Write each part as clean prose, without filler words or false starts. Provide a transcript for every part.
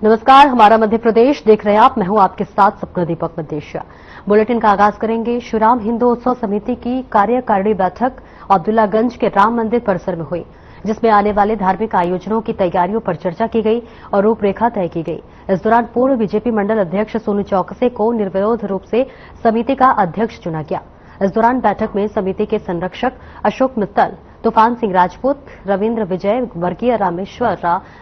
नमस्कार, हमारा मध्य प्रदेश देख रहे हैं आप। मैं हूं आपके साथ सपना दीपक मदेशिया। बुलेटिन का आगाज करेंगे। श्रीराम हिंदू उत्सव समिति की कार्यकारिणी बैठक अब्दुल्लागंज के राम मंदिर परिसर में हुई, जिसमें आने वाले धार्मिक आयोजनों की तैयारियों पर चर्चा की गई और रूपरेखा तय की गई। इस दौरान पूर्व बीजेपी मंडल अध्यक्ष सोनू चौकसे को निर्विरोध रूप से समिति का अध्यक्ष चुना गया। इस दौरान बैठक में समिति के संरक्षक अशोक मित्तल, तूफान सिंह राजपूत, रविन्द्र विजय, वर्गीय रामेश्वर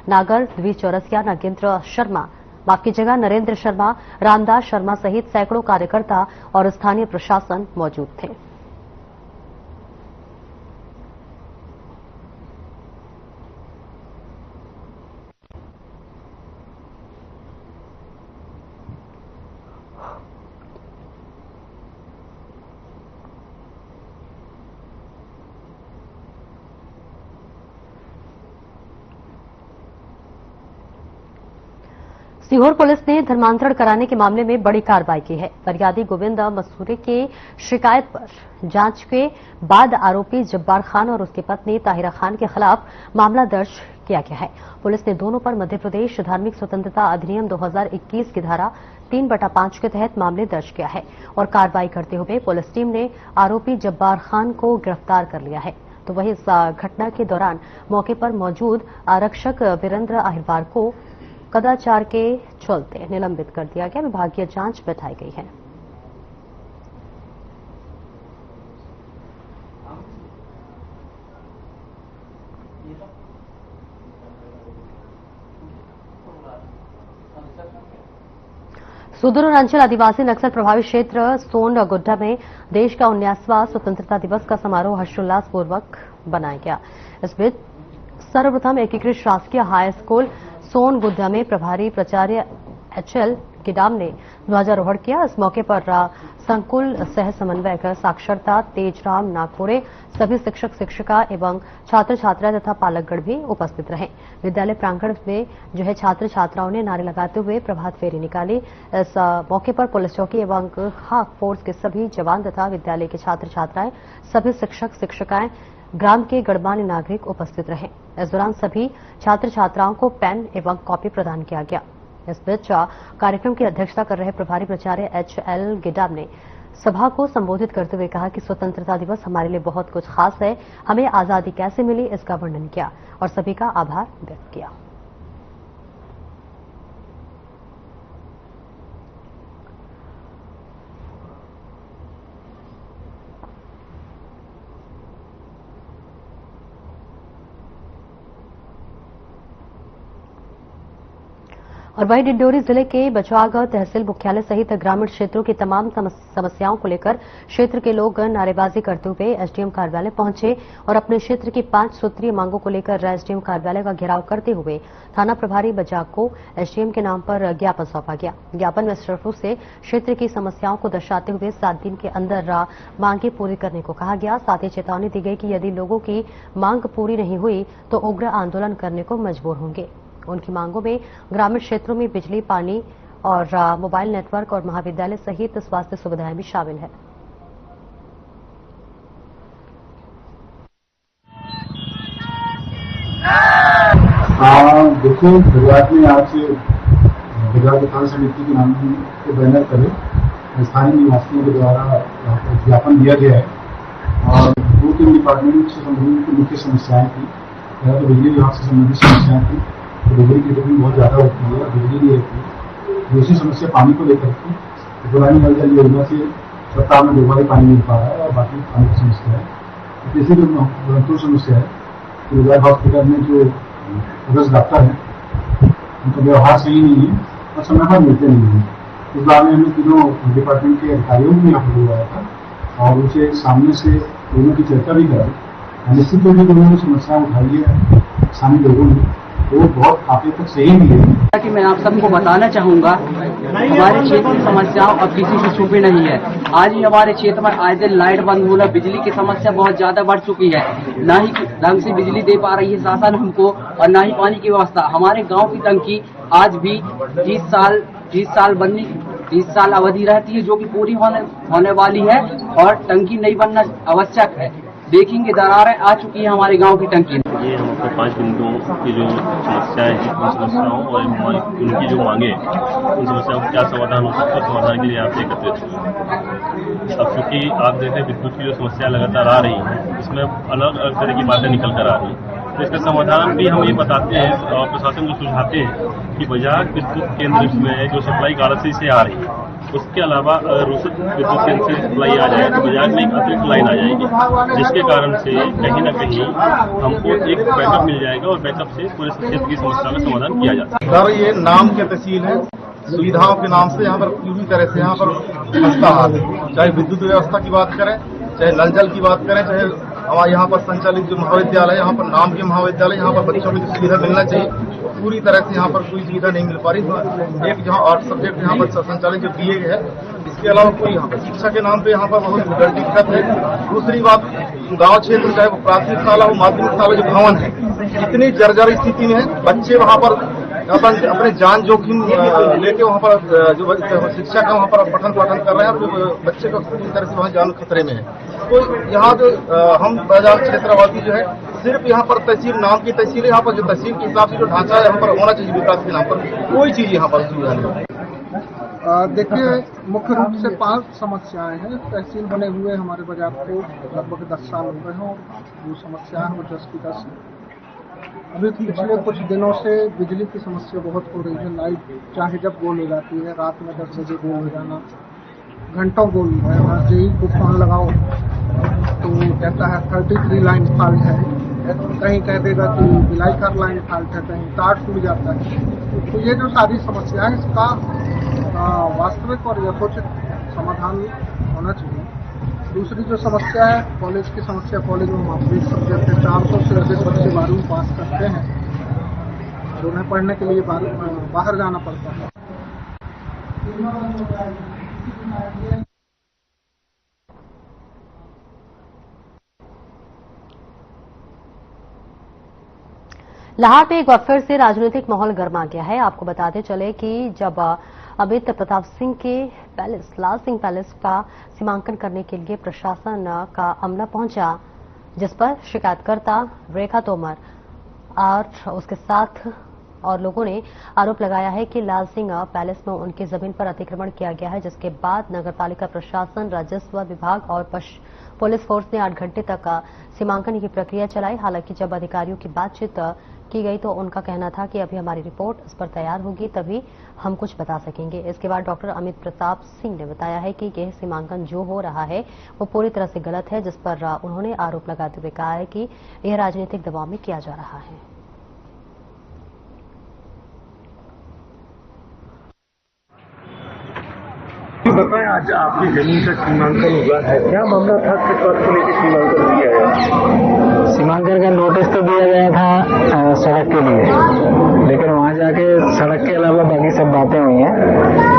नागर, द्विचौरसिया, नागेंद्र शर्मा, माफ कीजिएगा नरेंद्र शर्मा, रामदास शर्मा सहित सैकड़ों कार्यकर्ता और स्थानीय प्रशासन मौजूद थे। सीहोर पुलिस ने धर्मांतरण कराने के मामले में बड़ी कार्रवाई की है। फरियादी गोविंद मसूरे की शिकायत पर जांच के बाद आरोपी जब्बार खान और उसकी पत्नी ताहिरा खान के खिलाफ मामला दर्ज किया गया है। पुलिस ने दोनों पर मध्य प्रदेश धार्मिक स्वतंत्रता अधिनियम 2021 की धारा 3/5 के तहत मामले दर्ज किया है और कार्रवाई करते हुए पुलिस टीम ने आरोपी जब्बार खान को गिरफ्तार कर लिया है। तो वहीं इस घटना के दौरान मौके पर मौजूद आरक्षक वीरेंद्र अहिरवार को कदाचार के चलते निलंबित कर दिया गया। विभागीय जांच बैठाई गई है। सुदूर अंचल आदिवासी नक्सल प्रभावित क्षेत्र सोन गुड्डा में देश का 19वां स्वतंत्रता दिवस का समारोह हर्षोल्लास पूर्वक बनाया गया। इस बीच सर्वप्रथम एकीकृत शासकीय हाई स्कूल सोन गुड्डा में प्रभारी प्राचार्य एचएल गिडाम ने ध्वजारोहण किया। इस मौके पर संकुल सह समन्वयक साक्षरता तेजराम नागपुरे, सभी शिक्षक शिक्षिका एवं छात्र छात्राएं तथा पालकगण भी उपस्थित रहे। विद्यालय प्रांगण में छात्र छात्राओं ने नारे लगाते हुए प्रभात फेरी निकाली। इस मौके पर पुलिस चौकी एवं हाक फोर्स के सभी जवान तथा विद्यालय के छात्र छात्राएं, सभी शिक्षक शिक्षिकाएं, ग्राम के गणमान्य नागरिक उपस्थित रहे। इस दौरान सभी छात्र छात्राओं को पेन एवं कॉपी प्रदान किया गया। इस बीच कार्यक्रम की अध्यक्षता कर रहे प्रभारी प्राचार्य एचएल गिडाम ने सभा को संबोधित करते हुए कहा कि स्वतंत्रता दिवस हमारे लिए बहुत कुछ खास है। हमें आजादी कैसे मिली इसका वर्णन किया और सभी का आभार व्यक्त किया। और वहीं डिंडोरी जिले के बचावगढ़ तहसील मुख्यालय सहित ग्रामीण क्षेत्रों की तमाम समस्याओं को लेकर क्षेत्र के लोग नारेबाजी करते हुए एसडीएम कार्यालय पहुंचे और अपने क्षेत्र की 5 सूत्रीय मांगों को लेकर एसडीएम कार्यालय का घेराव करते हुए थाना प्रभारी बजाग को एसडीएम के नाम पर ज्ञापन सौंपा गया। ज्ञापन में स्टाफों से क्षेत्र की समस्याओं को दर्शाते हुए 7 दिन के अंदर मांगे पूरी करने को कहा गया। साथ ही चेतावनी दी गई कि यदि लोगों की मांग पूरी नहीं हुई तो उग्र आंदोलन करने को मजबूर होंगे। उनकी मांगों में ग्रामीण क्षेत्रों में बिजली, पानी और मोबाइल नेटवर्क और महाविद्यालय सहित स्वास्थ्य सुविधाएं भी शामिल है। देखिए, गुजरात में आज गुजरात विकास समिति के नाम के बैनर पर स्थानीय निवासियों के द्वारा ज्ञापन दिया गया है और 2-3 डिपार्टमेंट से संबंधित मुख्य समस्याएं थी। तो बिजली विभाग से संबंधित समस्याएं थी। तो बिजली की बिल बहुत ज्यादा होती है, बिजली नहीं रहती है। दूसरी समस्या पानी को लेकर थी। पुरानी नल जल योजना से सप्ताह में 2 बार ही पानी मिल पा रहा है और बाकी पानी की समस्या है। तीसरी जो महत्वपूर्ण समस्या है कि विजय हॉस्पिटल में जो अगस्त डॉक्टर है उनका व्यवहार सही नहीं है और समय पर मिलते नहीं है। इस बारे में हमने तीनों डिपार्टमेंट के अधिकारियों को यहाँ पर बुलाया था और उनसे सामने से दोनों की चर्चा भी कराई। निश्चित रूप से उन्होंने समस्या उठाई है स्थानीय लोगों ने, वो बहुत काफी तक सही भी है। कि मैं आप सबको बताना चाहूंगा, हमारे क्षेत्र की समस्याओं अब किसी से छुपी नहीं है। आज ही हमारे क्षेत्र में आए दिन लाइट बंद होना, बिजली की समस्या बहुत ज्यादा बढ़ चुकी है। न ही ढंग से बिजली दे पा रही है शासन हमको और न ही पानी की व्यवस्था। हमारे गांव की टंकी आज भी 30 साल अवधि रहती है, जो कि पूरी होने वाली है और टंकी नहीं बनना आवश्यक है। देखेंगे दरारें आ चुकी है हमारे गाँव की टंकी में। ये हम अपने 5 बिंदुओं की जो समस्याएं हैं उन समस्याओं और उनकी जो मांगे उन समस्याओं का क्या समाधान हो सकता है, समाधान के लिए आप एकत्रित हुए। अब चूंकि आप देखें विद्युत की जो समस्या लगातार आ रही है, इसमें अलग अलग तरह की बातें निकल कर आ रही हैं, तो इसका समाधान भी हम ये बताते हैं और प्रशासन को सुझाते हैं कि बजाज विद्युत केंद्र में जो सप्लाई गारसी से आ रही है, उसके अलावा अगर रोसट विद्युत केंद्र से सप्लाई आ जाए तो बजाज में एक अतिरिक्त लाइन आ जाएगी, जिसके कारण से कहीं न कहीं हमको एक बैकअप मिल जाएगा और बैकअप से पूरे क्षेत्र की समस्या का समाधान किया जा सकता है। सर, ये नाम की तहसील है, सुविधाओं के नाम से यहाँ पर पूरी तरह से यहाँ पर खस्ता हाल है। चाहे विद्युत व्यवस्था की बात करें, चाहे नल जल की बात करें, चाहे हमारे यहाँ पर संचालित जो महाविद्यालय, यहाँ पर नाम के महाविद्यालय, यहाँ पर बच्चों की सुविधा मिलना चाहिए, पूरी तरह से यहाँ पर कोई सुविधा नहीं मिल पा रही। तो एक जहाँ आर्ट सब्जेक्ट यहाँ पर संचालित जो BA है, इसके अलावा कोई यहाँ पर शिक्षा के नाम पे यहाँ पर बहुत बड़ी दिक्कत है। दूसरी बात, गांव क्षेत्र चाहे वो प्राथमिक शाला हो, माध्यमिक शाला जो भवन है, इतनी जर्जर स्थिति में है, बच्चे वहाँ पर अपने जान जोखिम लेके वहाँ पर जो शिक्षा का वहाँ पर पठन पाठन कर रहे हैं, तो बच्चे का पूरी तरह से वहाँ जान खतरे में है। तो यहाँ जो हम बाजार क्षेत्रवासी जो है, सिर्फ यहाँ पर तहसील नाम की तहसील है, यहाँ पर जो तहसील के हिसाब से जो ढांचा है यहाँ पर होना चाहिए विकास के नाम पर, कोई चीज यहाँ पर सुविधा नहीं है। देखिए, मुख्य रूप से 5 समस्याएं हैं। तहसील बने हुए हमारे बाजार को लगभग 10 साल हो गए हैं। वो समस्या है वो 10 की 10 है। अभी पिछले कुछ दिनों से बिजली की समस्या बहुत हो रही है। लाइट चाहे जब गोल हो जाती है, रात में 10 बजे गोल हो जाना, घंटों गोल हो जाना। जेई को फोन लगाओ तो कहता है 33 लाइन फॉल्ट है, कहीं कह देगा कि बिलाईकर लाइन फॉल्ट है, कहीं तार टूट जाता है। तो ये जो सारी समस्या है, इसका वास्तविक और यथोचित समाधान होना चाहिए। दूसरी जो समस्या है कॉलेज की समस्या, कॉलेज में माध्यमिक सब्जेक्ट है, 400 से अधिक बच्चे 12वीं पास करते हैं और उन्हें पढ़ने के लिए बाहर जाना पड़ता है। लाहौर में एक बार फिर से राजनीतिक माहौल गर्मा गया है। आपको बताते चले कि जब अमित प्रताप सिंह के पैलेस, लाल सिंह पैलेस का सीमांकन करने के लिए प्रशासन का अमला पहुंचा, जिस पर शिकायतकर्ता रेखा तोमर और उसके साथ और लोगों ने आरोप लगाया है कि लाल सिंह पैलेस में उनकी जमीन पर अतिक्रमण किया गया है, जिसके बाद नगरपालिका प्रशासन, राजस्व विभाग और पुलिस फोर्स ने 8 घंटे तक सीमांकन की प्रक्रिया चलाई। हालांकि जब अधिकारियों की बातचीत की गई तो उनका कहना था कि अभी हमारी रिपोर्ट इस पर तैयार होगी तभी हम कुछ बता सकेंगे। इसके बाद डॉक्टर अमित प्रताप सिंह ने बताया है कि यह सीमांकन जो हो रहा है वो पूरी तरह से गलत है, जिस पर उन्होंने आरोप लगाते हुए कहा है कि यह राजनीतिक दबाव में किया जा रहा है। बताएं, आज आपकी जमीन का सीमांकन हुआ है, क्या मामला था, किस बात को लेकर सीमांकन दिया गया? सीमांकन का नोटिस तो दिया गया था सड़क के लिए, लेकिन वहां जाके सड़क के अलावा बाकी सब बातें हुई हैं।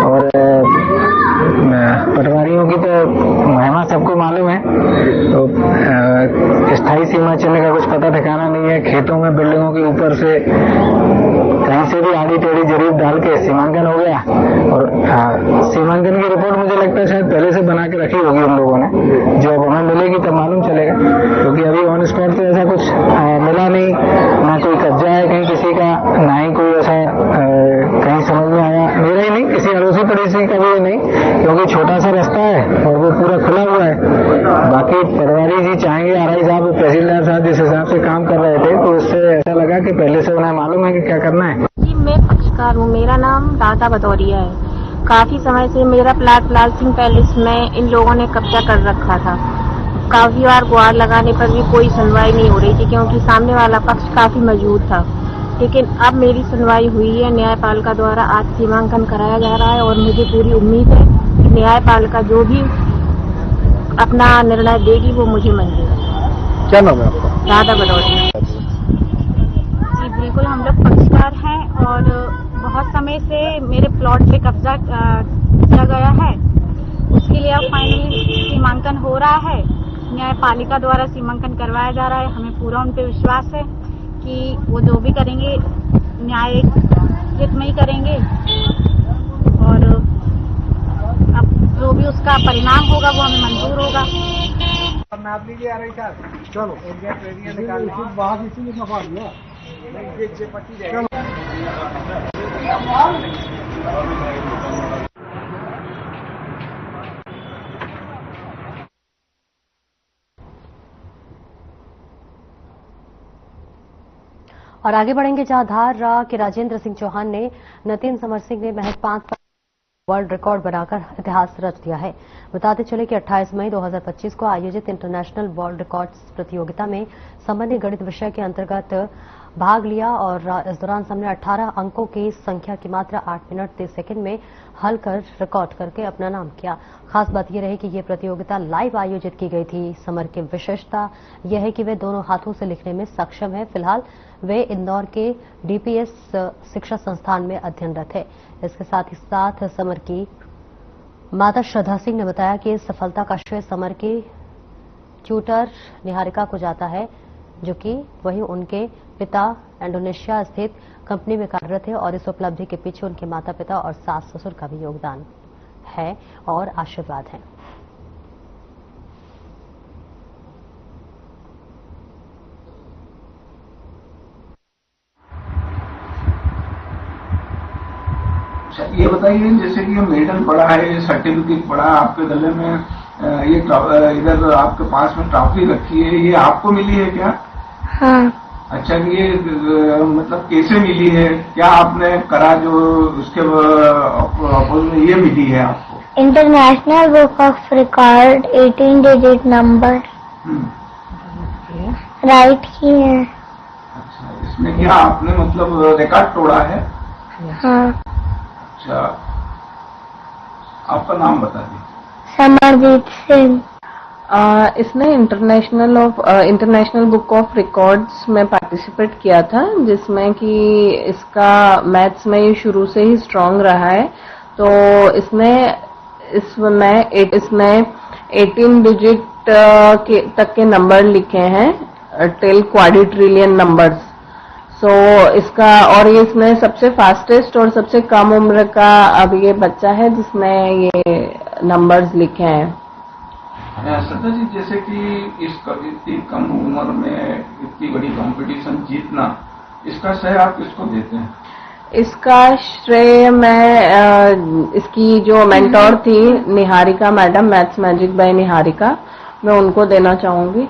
और पटवारियों की तो महिमा सबको मालूम है, तो स्थायी सीमा चलने का कुछ पता ठिकाना नहीं है। खेतों में बिल्डिंगों के ऊपर से कहीं से भी आड़ी टेढ़ी जरीब डाल के सीमांकन हो गया। और सीमांकन की रिपोर्ट मुझे लगता है शायद पहले से बना के रखी होगी उन लोगों ने, जो अब हमें मिलेगी तब मालूम चलेगा, क्योंकि अभी ऑन स्पॉट तो ऐसा कुछ मिला नहीं, ना कोई कब्जा है कहीं किसी का, ना ही कोई ऐसा कहीं समझ में आया। मेरा ही नहीं, किसी अड़ोसी पड़ोसी का भी नहीं, क्योंकि छोटा सा रास्ता है और वो पूरा खुला हुआ है। बाकी पटवारी जी चाहेंगे, RI साहब, तहसीलदार साहब जिस हिसाब से काम कर रहे थे, तो उससे ऐसा लगा कि पहले से उन्हें मालूम है कि क्या करना है। जी, मैं पक्षकार हूँ, मेरा नाम राधा भदौरिया है। काफी समय से मेरा प्लाट लाल सिंह पैलेस में इन लोगों ने कब्जा कर रखा था। काफी बार गुहार लगाने पर भी कोई सुनवाई नहीं हो रही थी, क्योंकि सामने वाला पक्ष काफी मौजूद था। लेकिन अब मेरी सुनवाई हुई है, न्यायपालिका द्वारा आज सीमांकन कराया जा रहा है और मुझे पूरी उम्मीद है कि न्यायपालिका जो भी अपना निर्णय देगी वो मुझे मंजूर है। क्या नाम है आपका? राधा भदौरिया। जी बिल्कुल, हम लोग पक्षकार हैं और बहुत समय से मेरे प्लॉट पे कब्जा किया गया है। उसके लिए अब फाइनली सीमांकन हो रहा है, न्यायपालिका द्वारा सीमांकन करवाया जा रहा है। हमें पूरा उन पे विश्वास है कि वो जो भी करेंगे न्याय हित में ही करेंगे और अब जो भी उसका परिणाम होगा वो हमें मंजूर होगा। नाप लीजिए यार सर, चलो एग्जैक्ट एरिया निकाल बाहर इसी में सफा दिया ये पट्टी जाएगी। और आगे बढ़ेंगे जहां धार के राजेंद्र सिंह चौहान ने नितिन समर सिंह ने महज 5 वर्ल्ड रिकॉर्ड बनाकर इतिहास रच दिया है। बताते चले कि 28 मई 2025 को आयोजित इंटरनेशनल वर्ल्ड रिकॉर्ड्स प्रतियोगिता में समर ने गणित विषय के अंतर्गत भाग लिया और इस दौरान समर ने 18 अंकों की संख्या की मात्रा 8 मिनट 30 सेकंड में हल कर रिकॉर्ड करके अपना नाम किया। खास बात यह रही कि यह प्रतियोगिता लाइव आयोजित की गई थी। समर की विशेषता यह है कि वे दोनों हाथों से लिखने में सक्षम है। फिलहाल वे इंदौर के डीपीएस शिक्षा संस्थान में अध्ययनरत है। इसके साथ ही साथ समर की माता श्रद्धा सिंह ने बताया कि इस सफलता का श्रेय समर की ट्यूटर निहारिका को जाता है, जो कि वही उनके पिता इंडोनेशिया स्थित कंपनी में कार्यरत है और इस उपलब्धि के पीछे उनके माता पिता और सास ससुर का भी योगदान है और आशीर्वाद है। ये बताइए, जैसे कि ये मेडल पड़ा है, ये सर्टिफिकेट पड़ा है आपके गले में, ये इधर आपके पास में ट्रॉफी रखी है, ये आपको मिली है क्या? हाँ। अच्छा, ये मतलब कैसे मिली है? क्या आपने करा जो उसके अपोज में ये मिली है आपको? International book of record 18 digit number right की है। अच्छा, इसमें क्या आपने मतलब रिकॉर्ड तोड़ा है? हाँ। अच्छा, आपका नाम बता दीजिए। समरजीत सिंह। इसने इंटरनेशनल बुक ऑफ रिकॉर्ड्स में पार्टिसिपेट किया था, जिसमें कि इसका मैथ्स में शुरू से ही स्ट्रांग रहा है। तो इसने 18 डिजिट तक के नंबर लिखे हैं, टिल क्वाड्रिट्रिलियन नंबर्स। सो इसका, और ये इसमें सबसे फास्टेस्ट और सबसे कम उम्र का अब ये बच्चा है जिसने ये नंबर्स लिखे हैं। सदा जी, जैसे कि इतनी कम उम्र में इतनी बड़ी कंपटीशन जीतना, इसका श्रेय आप किसको देते हैं? इसका श्रेय मैं इसकी जो मेंटोर थी Niharika madam, maths magic by Niharika, मैं उनको देना चाहूंगी।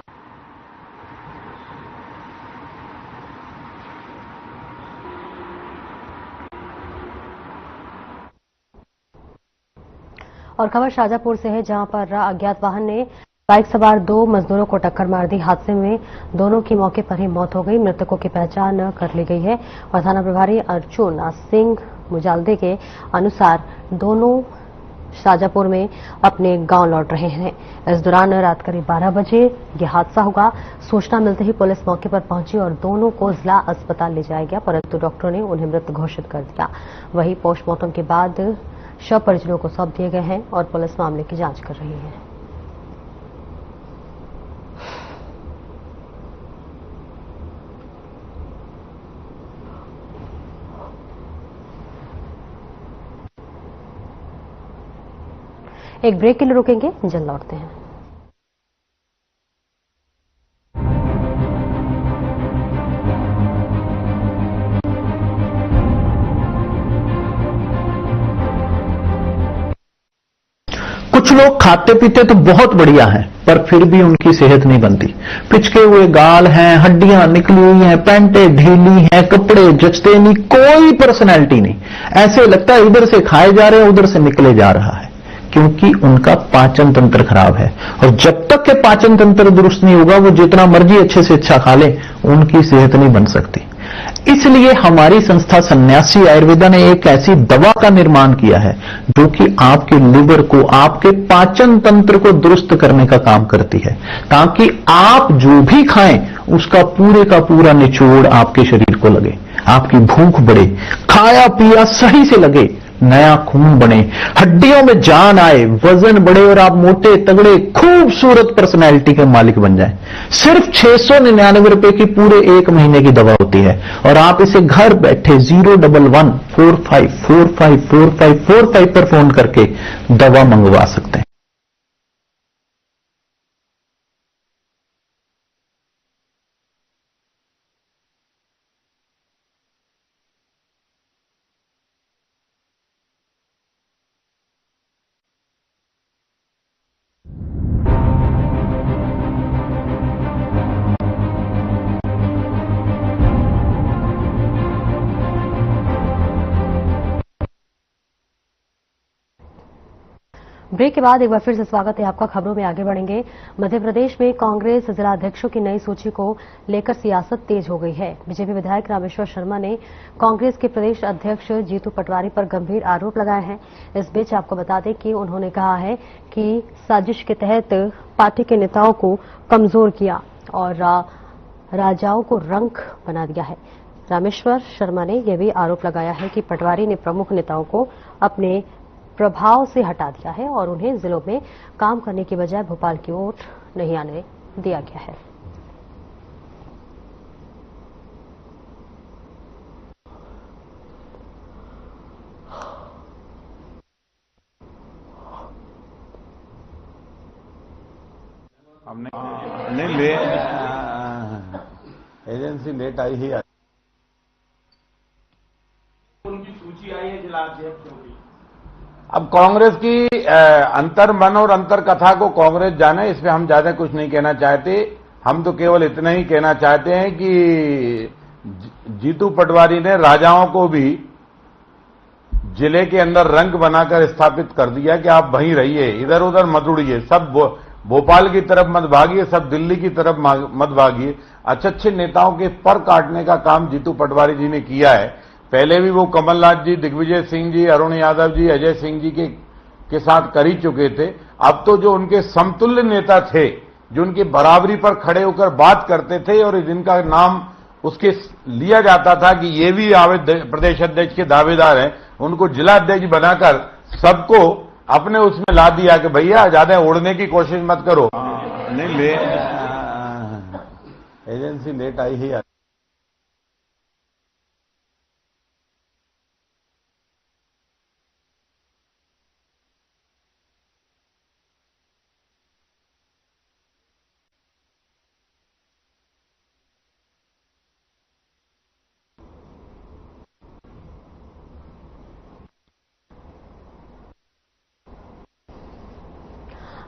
और खबर शाजापुर से है, जहां पर अज्ञात वाहन ने बाइक सवार 2 मजदूरों को टक्कर मार दी। हादसे में दोनों की मौके पर ही मौत हो गई। मृतकों की पहचान कर ली गई है और थाना प्रभारी अर्जुन सिंह मुजालदे के अनुसार दोनों शाजापुर में अपने गांव लौट रहे हैं। इस दौरान रात करीब 12 बजे यह हादसा हुआ। सूचना मिलते ही पुलिस मौके पर पहुंची और दोनों को जिला अस्पताल ले जाया गया, परंतु डॉक्टरों ने उन्हें मृत घोषित कर दिया। वहीं पोस्टमार्टम के बाद शव परिजनों को सौंप दिए गए हैं और पुलिस मामले की जांच कर रही है। एक ब्रेक के लिए रुकेंगे, जल्द लौटते हैं। कुछ लोग खाते पीते तो बहुत बढ़िया हैं, पर फिर भी उनकी सेहत नहीं बनती। पिचके हुए गाल हैं, हड्डियां निकली हुई हैं, पैंटें ढीली हैं, कपड़े जचते नहीं, कोई पर्सनैलिटी नहीं। ऐसे लगता है इधर से खाए जा रहे हैं, उधर से निकले जा रहा है, क्योंकि उनका पाचन तंत्र खराब है। और जब तक के पाचन तंत्र दुरुस्त नहीं होगा, वो जितना मर्जी अच्छे से अच्छा खा ले, उनकी सेहत नहीं बन सकती। इसलिए हमारी संस्था सन्यासी आयुर्वेदा ने एक ऐसी दवा का निर्माण किया है जो कि आपके लिवर को, आपके पाचन तंत्र को दुरुस्त करने का काम करती है, ताकि आप जो भी खाएं उसका पूरे का पूरा निचोड़ आपके शरीर को लगे, आपकी भूख बढ़े, खाया पिया सही से लगे, नया खून बने, हड्डियों में जान आए, वजन बढ़े और आप मोटे तगड़े खूबसूरत पर्सनैलिटी के मालिक बन जाएं। सिर्फ 699 रुपए की पूरे 1 महीने की दवा होती है और आप इसे घर बैठे 01145454545 पर फोन करके दवा मंगवा सकते हैं। ब्रेक के बाद एक बार फिर से स्वागत है आपका। खबरों में आगे बढ़ेंगे। मध्य प्रदेश में कांग्रेस जिला अध्यक्षों की नई सूची को लेकर सियासत तेज हो गई है। बीजेपी विधायक रामेश्वर शर्मा ने कांग्रेस के प्रदेश अध्यक्ष जीतू पटवारी पर गंभीर आरोप लगाए हैं। इस बीच आपको बता दें कि उन्होंने कहा है कि साजिश के तहत पार्टी के नेताओं को कमजोर किया और राजाओं को रंक बना दिया है। रामेश्वर शर्मा ने यह भी आरोप लगाया है कि पटवारी ने प्रमुख नेताओं को अपने प्रभाव से हटा दिया है और उन्हें जिलों में काम करने की बजाय भोपाल की ओर नहीं आने दिया गया है। हमने एजेंसी लेट आई ही उनकी सूची आई है जिला अध्यक्षों की। अब कांग्रेस की अंतर मन और अंतर कथा को कांग्रेस जाने, इसमें हम ज्यादा कुछ नहीं कहना चाहते। हम तो केवल इतना ही कहना चाहते हैं कि जीतू पटवारी ने राजाओं को भी जिले के अंदर रंग बनाकर स्थापित कर दिया कि आप वहीं रहिए, इधर उधर मत उड़िए, सब भोपाल की तरफ मत भागिए, सब दिल्ली की तरफ मत भागिए। अच्छे नेताओं के पर काटने का काम जीतू पटवारी जी ने किया है। पहले भी वो कमलनाथ जी, दिग्विजय सिंह जी, अरुण यादव जी, अजय सिंह जी के साथ कर ही चुके थे। अब तो जो उनके समतुल्य नेता थे, जो उनकी बराबरी पर खड़े होकर बात करते थे और जिनका नाम उसके लिया जाता था कि ये भी प्रदेश अध्यक्ष के दावेदार हैं, उनको जिला अध्यक्ष बनाकर सबको अपने उसमें ला दिया कि भैया ज्यादा उड़ने की कोशिश मत करो। नहीं, एजेंसी लेट आई ही।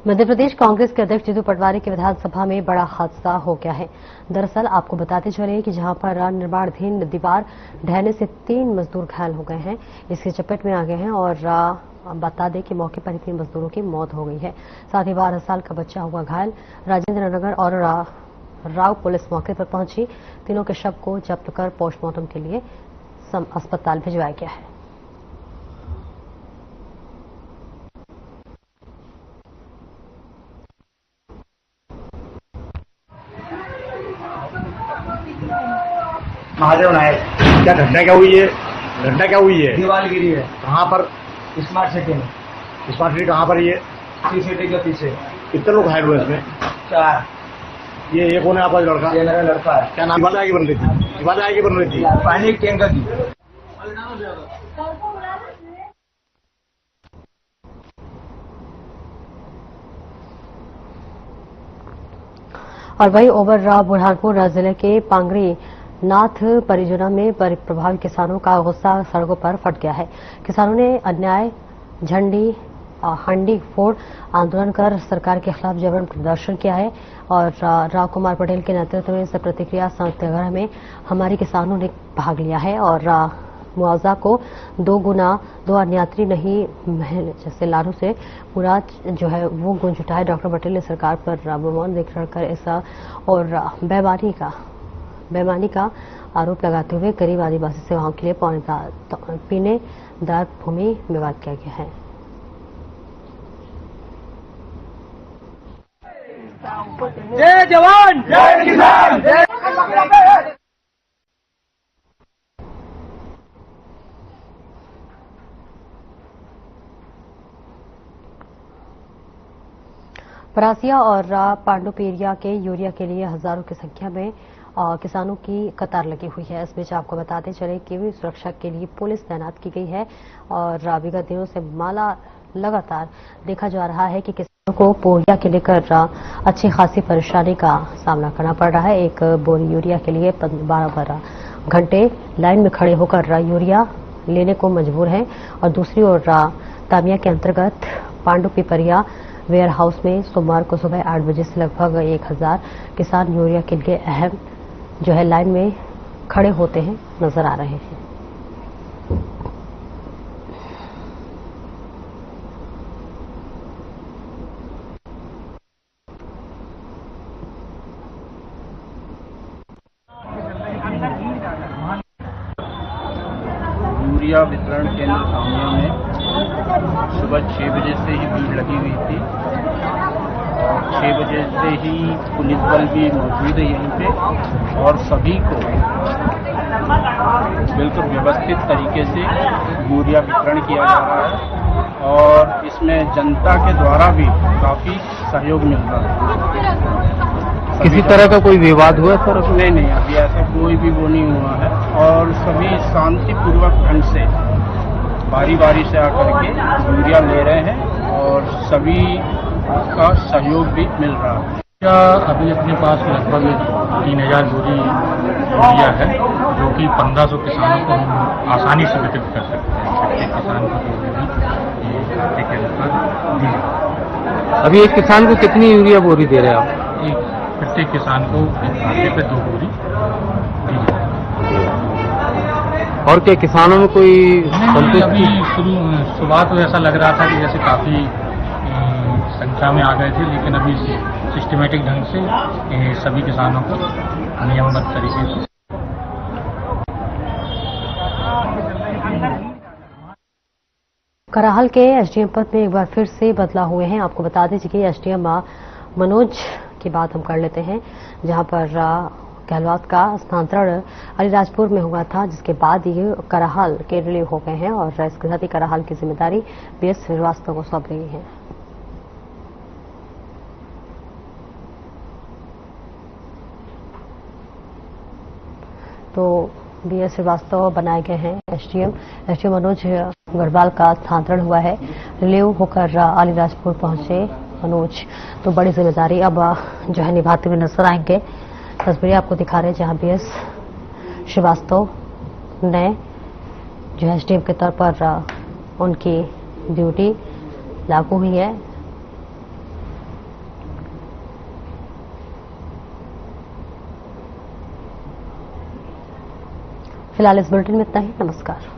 मध्य प्रदेश कांग्रेस के अध्यक्ष जीतू पटवारी की विधानसभा में बड़ा हादसा हो गया है। दरअसल आपको बताते चले कि जहां पर निर्माणाधीन दीवार ढहने से 3 मजदूर घायल हो गए हैं, इसकी चपेट में आ गए हैं और बता दें कि मौके पर ही 3 मजदूरों की मौत हो गई है। साथ ही 12 साल का बच्चा हुआ घायल। राजेंद्र नगर और राव पुलिस मौके पर पहुंची। तीनों के शव को जब्त कर पोस्टमार्टम के लिए अस्पताल भिजवाया गया है। महादेव नायक, क्या घटना क्या हुई है? घटना क्या हुई है? दीवार गिरी है। कहाँ पर? स्मार्ट सिटी में। स्मार्ट सिटी कहाँ पर? ये सिटी के पीछे। कितने लोग घायल हुए इसमें? 4। ये कौन है आपका लड़का? ये मेरा लड़का है। क्या नाम? दीवार आगे बन रही थी? दीवार आगे बन रही थी? पानी की टैंकर की। और वही ओवर बुरहानपुर जिले के पांगरी नाथ परियोजना में प्रभावित किसानों का गुस्सा सड़कों पर फट गया है। किसानों ने अन्याय झंडी हंडी फोड़ आंदोलन कर सरकार के खिलाफ जबरन प्रदर्शन किया है और राव कुमार पटेल के नेतृत्व में इस प्रतिक्रिया सत्याग्रह में हमारे किसानों ने भाग लिया है और मुआवजा को 2 गुना 2 अन्य यात्री नहीं जैसे लारू से पूरा जो है वो गूंज उठाए। डॉक्टर पटेल ने सरकार पर मौन विकरण कर ऐसा और बेईमानी का आरोप लगाते हुए गरीब आदिवासी सेवाओं के लिए पीने दार भूमि विवाद किया गया है। जय जवान जय किसान जय। परासिया और पांडुपेरिया के यूरिया के लिए हजारों की संख्या में किसानों की कतार लगी हुई है। इस बीच आपको बताते चले कि सुरक्षा के लिए पुलिस तैनात की गई है और विगत दिनों से माला लगातार देखा जा रहा है कि किसानों को यूरिया के लेकर अच्छी खासी परेशानी का सामना करना पड़ रहा है। एक बोरी यूरिया के लिए 12-12 घंटे लाइन में खड़े होकर यूरिया लेने को मजबूर हैं और दूसरी ओर तामिया के अंतर्गत पांडुपिपरिया वेयर हाउस में सोमवार को सुबह 8 बजे से लगभग 1000 किसान यूरिया के लिए अहम जो है लाइन में खड़े होते हैं नजर आ रहे हैं। यूरिया वितरण केंद्र सामिया में सुबह 6 बजे से ही भीड़ लगी हुई थी और 6 बजे से ही पुलिस बल भी मौजूद है यहीं पे और सभी को बिल्कुल व्यवस्थित तरीके से यूरिया वितरण किया जा रहा है और इसमें जनता के द्वारा भी काफ़ी सहयोग मिल रहा है। किसी तरह का कोई विवाद हुआ सर? नहीं, अभी ऐसा कोई भी वो नहीं हुआ है और सभी शांतिपूर्वक ढंग से बारी बारी से आकर के यूरिया ले रहे हैं और सभी का सहयोग भी मिल रहा है। अभी अपने पास लगभग 3000 यूरिया है जो कि 1500 किसानों को हम आसानी से वितरित कर सकते हैं। प्रत्येक किसान को खाते के अनुसार दी। अभी एक किसान को कितनी यूरिया बोरी दे रहे हैं आप? प्रत्येक किसान को एक खाते पे 2 बोरी दी जाएगी। और क्या किसानों में कोई नहीं, अभी शुरुआत तो ऐसा लग रहा था कि जैसे काफी संख्या में आ गए थे, लेकिन अभी सिस्टमेटिक ढंग से सभी किसानों को नियमबद्ध तरीके से कराहल के एसडीएम पद में एक बार फिर से बदलाव हुए हैं। आपको बता दीजिए कि एसडीएम मनोज की बात हम कर लेते हैं, जहां पर गहलोत का स्थानांतरण अलीराजपुर में हुआ था, जिसके बाद ये कराहल के रिलीव हो गए हैं और इसके साथ ही कराहल की जिम्मेदारी बीएस श्रीवास्तव को सौंप गई है। तो बीएस श्रीवास्तव बनाए गए हैं एसडीएम मनोज गढ़वाल का स्थानांतरण हुआ है। रिलीव होकर अलीराजपुर पहुंचे मनोज, तो बड़ी जिम्मेदारी अब जो है निभाते हुए नजर आएंगे। तस्वीरें आपको दिखा रहे हैं जहां बीएस श्रीवास्तव ने जो है एसडीएम के तौर पर उनकी ड्यूटी लागू हुई है। फिलहाल इस बुलेटिन में इतना ही। नमस्कार।